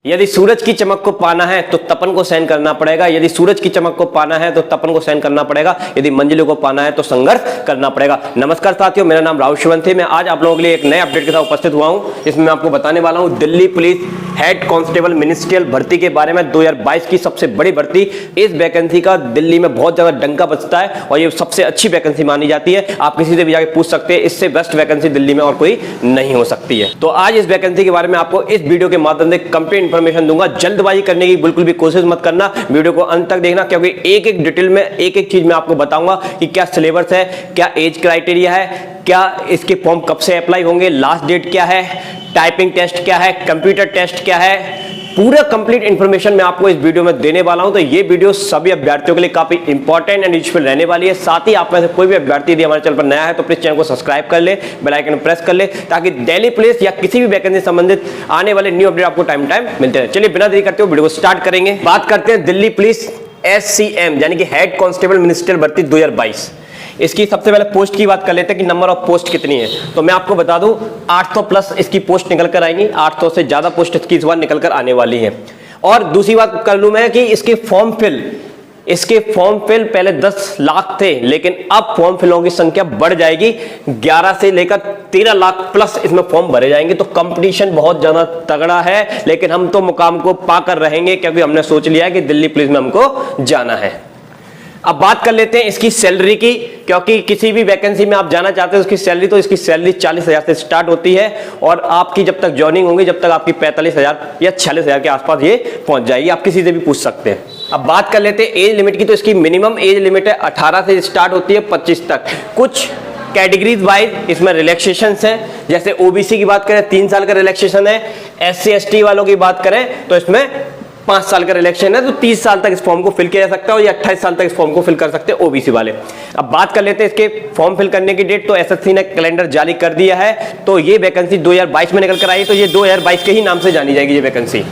यदि सूरज की चमक को पाना है तो तपन को सहन करना पड़ेगा। यदि सूरज की चमक को पाना है तो तपन को सहन करना पड़ेगा। यदि मंजिलों को पाना है तो संघर्ष करना पड़ेगा। नमस्कार साथियों, मेरा नाम राहुल शिवंत है। मैं आज आप लोगों के लिए एक नए अपडेट के साथ उपस्थित हुआ हूं। इसमें मैं आपको बताने वाला हूं Delhi police head constable ministerial भर्ती के बारे में। 2022 की सबसे बड़ी भर्ती। इस वैकेंसी का दिल्ली में बहुत ज्यादा डंका बजता है और ये सबसे अच्छी वैकेंसी मानी जाती है। आप किसी से भी जाके पूछ सकते हैं, इससे बेस्ट वैकेंसी दिल्ली में और कोई नहीं हो सकती है। तो आज इस वैकेंसी के बारे में आपको इस वीडियो के माध्यम से कंप्लीट इंफॉर्मेशन दूंगा। जल्दबाजी करने की बिल्कुल भी कोशिश मत करना, वीडियो को अंत तक देखना, क्योंकि एक एक डिटेल में एक एक चीज मैं आपको बताऊंगा कि क्या सिलेबस है, क्या एज क्राइटेरिया है, क्या इसके फॉर्म कब से अप्लाई होंगे, लास्ट डेट क्या है, टाइपिंग टेस्ट क्या है, कंप्यूटर टेस्ट क्या है। पूरा कंप्लीट इंफॉर्मेशन मैं आपको इस वीडियो में देने वाला हूं। तो ये वीडियो सभी अभ्यर्थियों के लिए काफी इंपॉर्टेंट एंड यूजफुल रहने वाली है। साथ ही आप में से कोई भी अभ्यर्थी यदि हमारे चैनल पर नया है तो प्लीज चैनल को सब्सक्राइब कर ले, बेल आइकन प्रेस कर ले, ताकि दिल्ली पुलिस या किसी भी वैकेंसी संबंधित आने वाले न्यू अपडेट आपको टाइम मिलते रहे। चलिए बिना देरी करते हुए वीडियो को स्टार्ट करेंगे। बात करते हैं दिल्ली पुलिस SCM यानी कि हेड कांस्टेबल मिनिस्ट्रियल भर्ती 2022। इसकी सबसे पहले पोस्ट की बात कर लेते हैं कि नंबर ऑफ पोस्ट कितनी है। तो मैं आपको बता दूं 800 प्लस इसकी पोस्ट निकल कर आएंगी। 800 से ज्यादा पोस्ट इसकी इस बार निकल कर आने वाली है। और दूसरी बात कर लूं मैं कि इसके फॉर्म फिल पहले 10 लाख थे, लेकिन अब फॉर्म फिलों की संख्या बढ़ जाएगी। 11 से लेकर 13 लाख प्लस इसमें फॉर्म भरे जाएंगे। तो कंपटीशन बहुत ज्यादा तगड़ा है, लेकिन हम तो मुकाम को पाकर रहेंगे, क्योंकि हमने सोच लिया है कि दिल्ली पुलिस में हमको जाना है। अब बात कर लेते हैं इसकी सैलरी की, क्योंकि किसी भी वैकेंसी में आप जाना चाहते हैं उसकी सैलरी, तो इसकी सैलरी 40,000 से स्टार्ट होती है और आपकी जब तक ज्वाइनिंग होगी जब तक आपकी 45,000 या 46,000 के आसपास ये पहुंच जाएगी। आप किसी से भी पूछ सकते हैं। अब बात कर लेते हैं एज लिमिट की। तो इसकी मिनिमम एज लिमिट है 18 से स्टार्ट होती है 25 तक। कुछ कैटेगरीज वाइज इसमें रिलैक्सेशन है। जैसे ओबीसी की बात करें 3 साल का रिलैक्सेशन है। SC ST वालों की बात करें तो इसमें 5 साल का रिलैक्सेशन है। तो 30 साल तक इस फॉर्म को फिल किया जा सकता है और ये 28 साल तक इस फॉर्म को फिल कर सकते हैं ओबीसी वाले। अब बात कर लेते हैं इसके फॉर्म फिल करने की डेट। तो SSC ने कैलेंडर जारी कर दिया है। तो ये वैकेंसी 2022 में निकल कर आई, तो ये 2022 के ही नाम से जानी जाएगी ये वैकेंसी।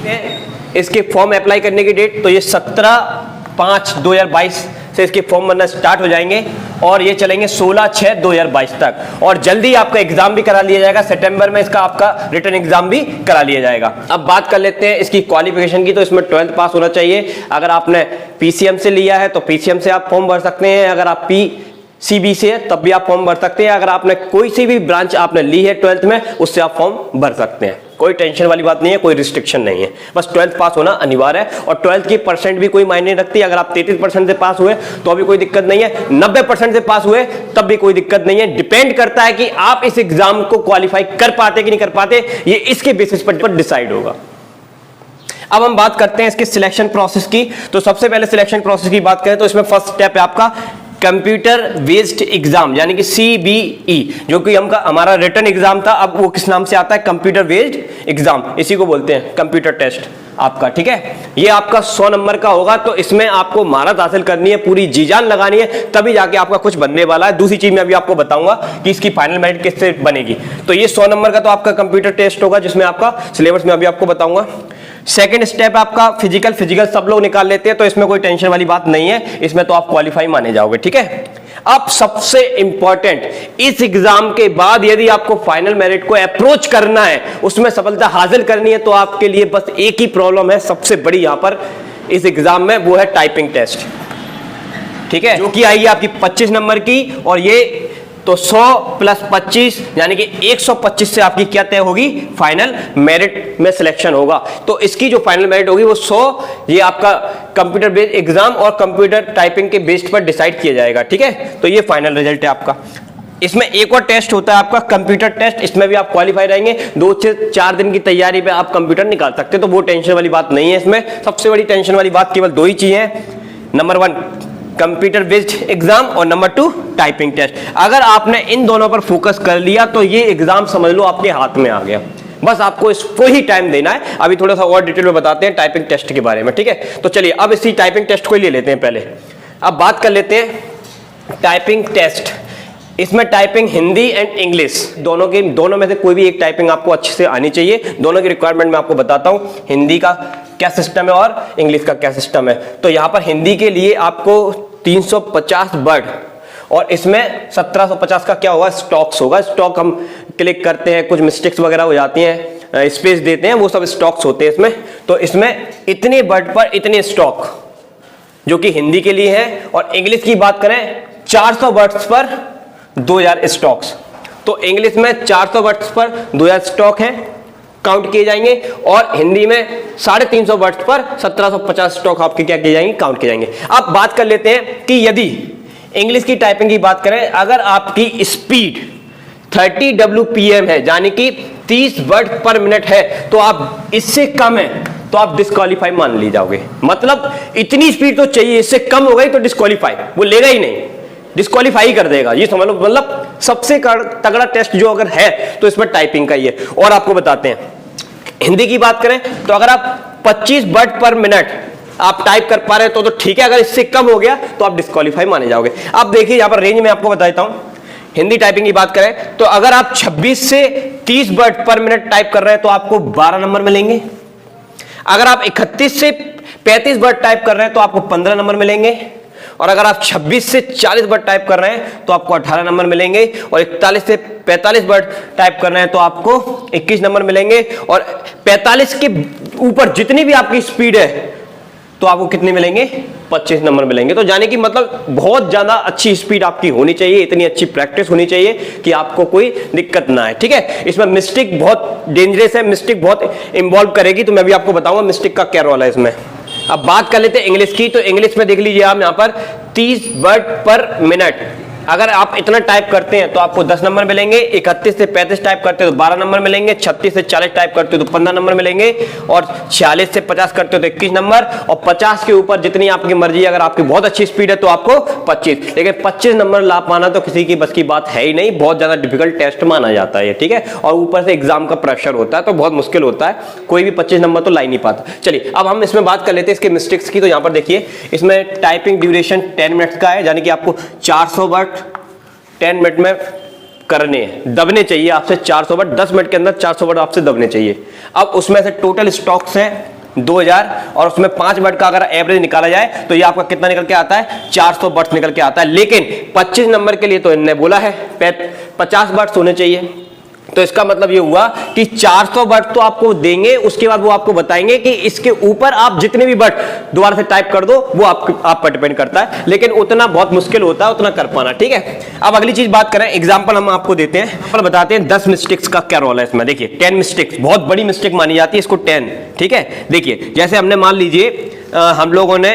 इसके फॉर्म अप्लाई करने की डेट तो ये 17/5/2022 से इसके फॉर्म बनना स्टार्ट हो जाएंगे और ये चलेंगे 16/6/2022 तक। और जल्दी आपका एग्जाम भी करा लिया जाएगा। सितंबर में इसका आपका रिटर्न एग्जाम भी करा लिया जाएगा। अब बात कर लेते हैं इसकी क्वालिफिकेशन की। तो इसमें 12th पास होना चाहिए। अगर आपने PCM से लिया है तो PCM से आप फॉर्म भर सकते हैं। अगर आप PCB से है तब भी आप फॉर्म भर सकते हैं। अगर आपने कोई सी भी ब्रांच आपने ली है 12th में, उससे आप फॉर्म भर सकते हैं। कोई टेंशन वाली बात नहीं है, कोई रिस्ट्रिक्शन नहीं है, बस 12th पास होना अनिवार्य है। और 12th की परसेंट भी कोई मायने रखती है। अगर आप 33% से पास हुए तो अभी कोई दिक्कत नहीं है, 90% से पास हुए तब भी कोई दिक्कत नहीं है। डिपेंड करता है कि आप इस एग्जाम को क्वालिफाई कर पाते कि नहीं कर पाते, ये इसके बेसिस पर डिसाइड होगा। अब हम बात करते हैं इसके सिलेक्शन प्रोसेस की। तो सबसे पहले सिलेक्शन प्रोसेस की बात करें तो इसमें फर्स्ट स्टेप है आपका कंप्यूटर बेस्ड एग्जाम यानी कि CBE, जो कि हमारा रिटन एग्जाम था। अब वो किस नाम से आता है? कंप्यूटर बेस्ड एग्जाम, इसी को बोलते हैं कंप्यूटर टेस्ट आपका। ठीक है, ये आपका 100 नंबर का होगा। तो इसमें आपको महारत हासिल करनी है, पूरी जी जान लगानी है, तभी जाके आपका कुछ बनने वाला है। दूसरी चीज मैं अभी आपको बताऊंगा कि इसकी फाइनल मेरिट किससे बनेगी। तो ये 100 नंबर का तो आपका कंप्यूटर टेस्ट होगा, जिसमें आपका सिलेबस में अभी आपको बताऊंगा। सेकंड स्टेप आपका फिजिकल सब लोग निकाल लेते हैं, तो इसमें कोई टेंशन वाली बात नहीं है। इसमें तो आप क्वालिफाई माने जाओगे। ठीक है, अब सबसे इंपॉर्टेंट, इस एग्जाम के बाद यदि आपको फाइनल मेरिट को अप्रोच करना है, उसमें सफलता हासिल करनी है, तो आपके लिए बस एक ही प्रॉब्लम है सबसे बड़ी यहां पर इस एग्जाम में, वो है टाइपिंग टेस्ट। ठीक है, जो कि आएगी आपकी 25 नंबर की। और ये तो 100 प्लस 25 यानी कि 125 से आपकी क्या तय होगी? फाइनल मेरिट में सिलेक्शन होगा। तो इसकी जो फाइनल मेरिट होगी वो 100, ये आपका कंप्यूटर बेस्ड एग्जाम और कंप्यूटर टाइपिंग के बेस्ड पर डिसाइड किया जाएगा। ठीक है, तो ये फाइनल रिजल्ट है आपका। इसमें एक और टेस्ट होता है आपका कंप्यूटर टेस्ट। इसमें भी आप क्वालिफाई रहेंगे। 2 से 4 दिन की तैयारी पे आप कंप्यूटर निकाल सकते हैं, तो वो टेंशन वाली बात नहीं है। इसमें सबसे बड़ी टेंशन वाली बात केवल 2 ही चीजें हैं। नंबर 1 कंप्यूटर बेस्ड एग्जाम और नंबर 2 टाइपिंग टेस्ट। अगर आपने इन दोनों पर फोकस कर लिया तो ये एग्जाम समझ लो आपके हाथ में आ गया। बस आपको इसको ही टाइम देना है। अभी थोड़ा सा और डिटेल में बताते हैं टाइपिंग टेस्ट के बारे में। ठीक है, तो चलिए अब इसी टाइपिंग टेस्ट को ले लेते हैं पहले। अब बात कर लेते हैं टाइपिंग टेस्ट। इसमें टाइपिंग हिंदी एंड इंग्लिश दोनों में से कोई भी एक टाइपिंग आपको अच्छे से आनी चाहिए। दोनों की रिक्वायरमेंट मैं आपको बताता हूं, हिंदी का क्या सिस्टम है और इंग्लिश का क्या सिस्टम है। तो यहां पर हिंदी के लिए आपको 350 वर्ड और इसमें 1750 का क्या होगा? स्टॉक्स होगा। स्टॉक हम क्लिक करते हैं, कुछ मिस्टेक्स वगैरह हो जाती हैं, स्पेस देते हैं वो सब स्टॉक्स होते हैं इसमें। तो इसमें इतने वर्ड पर इतने स्टॉक जो कि हिंदी के लिए है, और इंग्लिश की बात करें 400 वर्ड्स पर 2000 स्टॉक्स। तो इंग्लिश में 400 वर्ड्स पर 2000 स्टॉक है, काउंट किए जाएंगे, और हिंदी में 350 वर्ड्स पर 1750 स्टॉक आपके क्या किए जाएंगे, काउंट किए जाएंगे। अब बात कर लेते हैं कि यदि इंग्लिश की टाइपिंग की बात करें, अगर आपकी स्पीड 30 WPM है, यानी कि 30 वर्ड पर मिनट है, तो आप इससे कम है तो आप डिस्क्वालीफाई मान ली जाओगे। मतलब इतनी स्पीड तो चाहिए, इससे कम हो गई तो डिस्क्वालीफाई, वो लेगा ही नहीं, डिस्क्वालीफाई कर देगा, ये समझ लो। मतलब सबसे तगड़ा टेस्ट जो अगर है तो इसमें टाइपिंग का ही है। और आपको बताते हैं हिंदी की बात करें तो अगर आप 25 वर्ड पर मिनट आप टाइप कर पा रहे हो तो ठीक है, अगर इससे कम हो गया तो आप डिस्क्वालीफाई माने जाओगे। अब देखिए यहां पर रेंज में आपको बता देता हूं, हिंदी टाइपिंग की बात करें तो अगर आप 26 से 30 वर्ड पर मिनट टाइप कर रहे हैं तो आपको 12 नंबर मिलेंगे। अगर आप 31 से 35 वर्ड टाइप कर रहे हैं तो आपको 15 नंबर मिलेंगे। और अगर आप 26 से 40 वर्ड टाइप कर रहे हैं तो आपको 18 नंबर मिलेंगे। और 41 से 45 वर्ड टाइप कर रहे हैं तो आपको 21 नंबर मिलेंगे। और 45 के ऊपर जितनी भी आपकी स्पीड है तो आपको कितने मिलेंगे, 25 नंबर मिलेंगे। तो जाने की मतलब बहुत ज्यादा अच्छी स्पीड आपकी होनी चाहिए, इतनी अच्छी प्रैक्टिस होनी चाहिए कि आपको कोई दिक्कत ना है। ठीक है, इसमें मिस्टेक बहुत डेंजरस है, मिस्टेक बहुत इन्वॉल्व करेगी, तो मैं भी आपको बताऊंगा मिस्टेक का क्या रोल है इसमें। अब बात कर लेते हैं इंग्लिश की। तो इंग्लिश में देख लीजिए आप यहाँ पर 30 वर्ड पर मिनट, अगर आप इतना टाइप करते हैं तो आपको 10 नंबर मिलेंगे। 31 से 35 टाइप करते हो तो 12 नंबर मिलेंगे। 36 से 40 टाइप करते हो तो 15 नंबर मिलेंगे। और 46 से 50 करते हो तो 21 नंबर। और 50 के ऊपर जितनी आपकी मर्जी है, अगर आपकी बहुत अच्छी स्पीड है तो आपको 25। लेकिन 25 नंबर ला पाना तो किसी की बस की बात है ही नहीं, बहुत ज्यादा डिफिकल्ट टेस्ट माना जाता है, ठीक है। और ऊपर से एग्जाम का प्रेशर होता है तो बहुत मुश्किल होता है, कोई भी 25 नंबर तो ला ही नहीं पाता। चलिए अब हम इसमें बात कर लेते हैं इसके मिस्टेक्स की। तो यहाँ पर देखिए इसमें टाइपिंग ड्यूरेशन 10 मिनट्स का है, यानी कि आपको 400 वर्ड 10 मिनट में करने हैं, दबने चाहिए आपसे 400 वर्ड, 10 मिनट के अंदर 400 वर्ड आपसे दबने चाहिए। अब उसमें से टोटल स्टॉक्स हैं 2000, और उसमें 5 वर्ड का अगर एवरेज निकाला जाए तो ये आपका कितना निकल के आता है, 400 वर्ड्स निकल के आता है। लेकिन 25 नंबर के लिए तो इन्होंने बोला है 50 वर्ड्स होने चाहिए। तो इसका मतलब ये हुआ कि 400 वर्ड तो आपको देंगे, उसके बाद वो आपको बताएंगे कि इसके ऊपर आप जितने भी वर्ड दोबारा से टाइप कर दो, वो आप पर डिपेंड करता है। लेकिन उतना बहुत मुश्किल होता है उतना कर पाना, ठीक है। अब अगली चीज बात करें, एग्जांपल हम आपको देते हैं, पर बताते हैं 10 मिस्टेक्स का क्या रोल है इसमें। देखिए 10 मिस्टेक्स बहुत बड़ी मिस्टेक मानी जाती है इसको 10, ठीक है। देखिए जैसे हमने मान लीजिए हम लोगों ने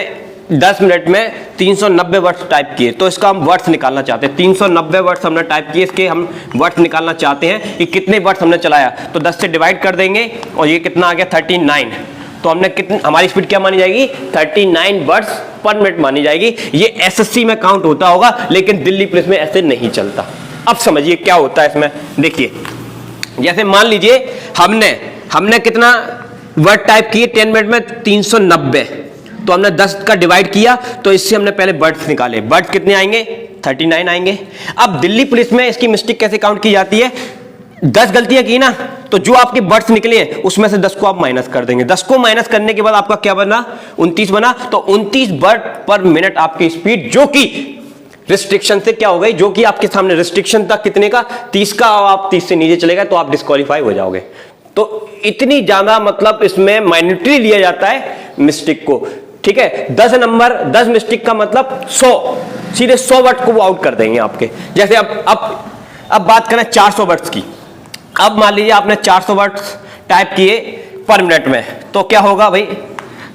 10 मिनट में 390 वर्ड्स टाइप किए, तो इसका हम वर्ड्स निकालना चाहते हैं। 390 वर्ड्स हमने टाइप किए, इसके हम वर्ड्स निकालना चाहते हैं कि कितने वर्ड्स हमने चलाया। तो 10 से डिवाइड कर देंगे और ये कितना आ गया 39। तो हमने कितनी, हमारी स्पीड क्या मानी जाएगी, 39 वर्ड्स पर मिनट मानी जाएगी। ये एसएससी में काउंट होता होगा, लेकिन दिल्ली पुलिस में ऐसे नहीं चलता। अब समझिए क्या होता है इसमें। देखिए जैसे मान लीजिए हमने कितना वर्ड टाइप किए 10 मिनट में 390, तो हमने 10 का डिवाइड किया, तो इससे हमने पहले वर्ड्स निकाले। वर्ड्स कितने आएंगे, 39 आएंगे। अब दिल्ली पुलिस में इसकी मिस्टेक कैसे काउंट की जाती है, 10 गलतियां की ना, तो जो आपके वर्ड्स निकले हैं उसमें से 10 को आप माइनस कर देंगे। 10 को माइनस करने के बाद आपका क्या बना, 29 बना। तो 29 वर्ड पर मिनट आपकी स्पीड, जो कि रिस्ट्रिक्शन से क्या हो गई, जो कि आपके सामने रिस्ट्रिक्शन था कितने का, 30 का, आप 30 से नीचे चले गए तो आप डिस्क्वालीफाई हो जाओगे। तो इतनी ज्यादा मतलब इसमें माइनॉरिटी लिया जाता है मिस्टेक को, ठीक है। 10 नंबर 10 मिस्टेक का मतलब 100, सीधे 100 वर्ड को वो आउट कर देंगे आपके। जैसे अब बात करें 400 वर्ड्स की। अब मान लीजिए आपने 400 वर्ड्स टाइप किए पर मिनट में, तो क्या होगा भाई,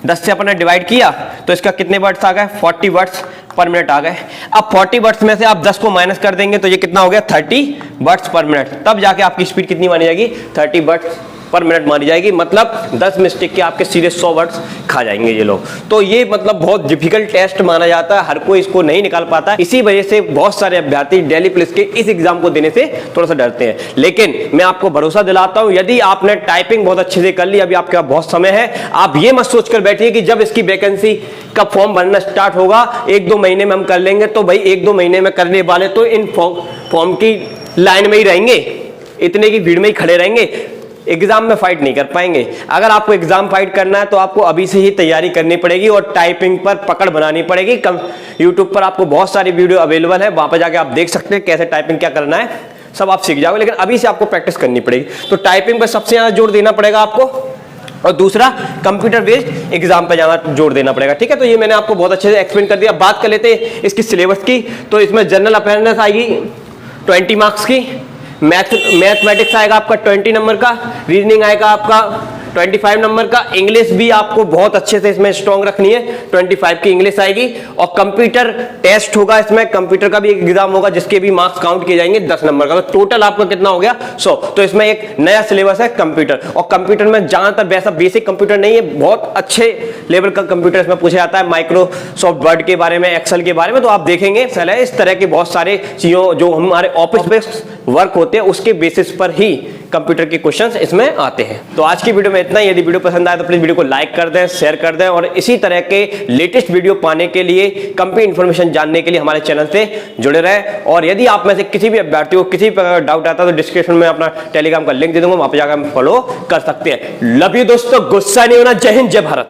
10 से अपने डिवाइड किया तो इसका कितने वर्ड्स आ गए, 40 वर्ड्स पर मिनट आ गए। अब 40 वर्ड्स में से आप 10 को माइनस कर देंगे तो ये कितना हो गया, 30 वर्ड्स पर मिनट। तब जाके आपकी स्पीड कितनी मानी जाएगी, 30 वर्ड्स पर मिनट मानी जाएगी। मतलब 10 मिस्टेक के आपके सीधे 100 वर्ड्स खा जाएंगे ये लोग। तो ये मतलब बहुत डिफिकल्ट टेस्ट माना जाता है, हर कोई इसको नहीं निकाल पाता। इसी वजह से बहुत सारे अभ्यर्थी दिल्ली पुलिस के इस एग्जाम को देने से थोड़ा सा डरते हैं। लेकिन मैं आपको भरोसा दिलाता हूं, यदि आपने टाइपिंग बहुत अच्छे से कर ली, अभी आपके पास बहुत समय है, आप ये मत सोचकर बैठिए कि जब इसकी वैकेंसी का फॉर्म भरना स्टार्ट होगा 1-2 महीने में हम कर लेंगे। तो भाई 1-2 महीने में करने वाले तो इन फॉर्म की लाइन में ही रहेंगे, इतने की भीड़ में ही खड़े रहेंगे, एग्जाम में फाइट नहीं कर पाएंगे। अगर आपको एग्जाम फाइट करना है तो आपको अभी से ही तैयारी करनी पड़ेगी और टाइपिंग पर पकड़ बनानी पड़ेगी। यूट्यूब पर आपको बहुत सारी वीडियो अवेलेबल है, वहां पर जाके आप देख सकते हैं कैसे टाइपिंग क्या करना है। सब आप सीख जाओगे, लेकिन अभी से आपको प्रैक्टिस करनी पड़ेगी। तो टाइपिंग पर सबसे ज्यादा जोर देना पड़ेगा आपको, और दूसरा कंप्यूटर बेस्ड एग्जाम पे ज्यादा जोर देना पड़ेगा, ठीक है। तो ये मैंने आपको बहुत अच्छे से एक्सप्लेन कर दिया। बात कर लेते हैं इसकी सिलेबस की। तो इसमें जनरल अवेयरनेस आएगी 20 मार्क्स की, मैथमेटिक्स आएगा आपका 20 नंबर का, रीजनिंग आएगा आपका 25 नंबर का, इंग्लिश भी आपको बहुत अच्छे से इसमें स्ट्रॉन्ग रखनी है, 25 की इंग्लिश आएगी, और कंप्यूटर टेस्ट होगा इसमें, कंप्यूटर का भी एक एग्जाम होगा जिसके भी मार्क्स काउंट किए जाएंगे 10 नंबर का। तो टोटल आपका कितना हो गया 100। तो इसमें एक नया सिलेबस है कंप्यूटर, और कंप्यूटर में ज्यादातर वैसा बेसिक कंप्यूटर नहीं है, बहुत अच्छे लेवल का कंप्यूटर इसमें पूछा जाता है, माइक्रोसॉफ्ट वर्ड के बारे में, एक्सेल के बारे में। तो आप देखेंगे इस तरह के बहुत सारे चीजों जो हमारे ऑफिस बेस्ड वर्क होते हैं उसके बेसिस पर ही कंप्यूटर के क्वेश्चंस इसमें आते हैं। तो आज की वीडियो में इतना ही। यदि वीडियो पसंद आए तो प्लीज वीडियो को लाइक कर दें, शेयर कर दें, और इसी तरह के लेटेस्ट वीडियो पाने के लिए, कंप्लीट इंफॉर्मेशन जानने के लिए हमारे चैनल से जुड़े रहें। और यदि आप में से किसी भी अभ्यर्थी को किसी प्रकार का डाउट आता है तो डिस्क्रिप्शन में अपना टेलीग्राम का लिंक दे दूंगा, वहां पर जाकर फॉलो कर सकते हैं। लव यू दोस्तों, गुस्सा नहीं होना। जय हिंद, जय भारत।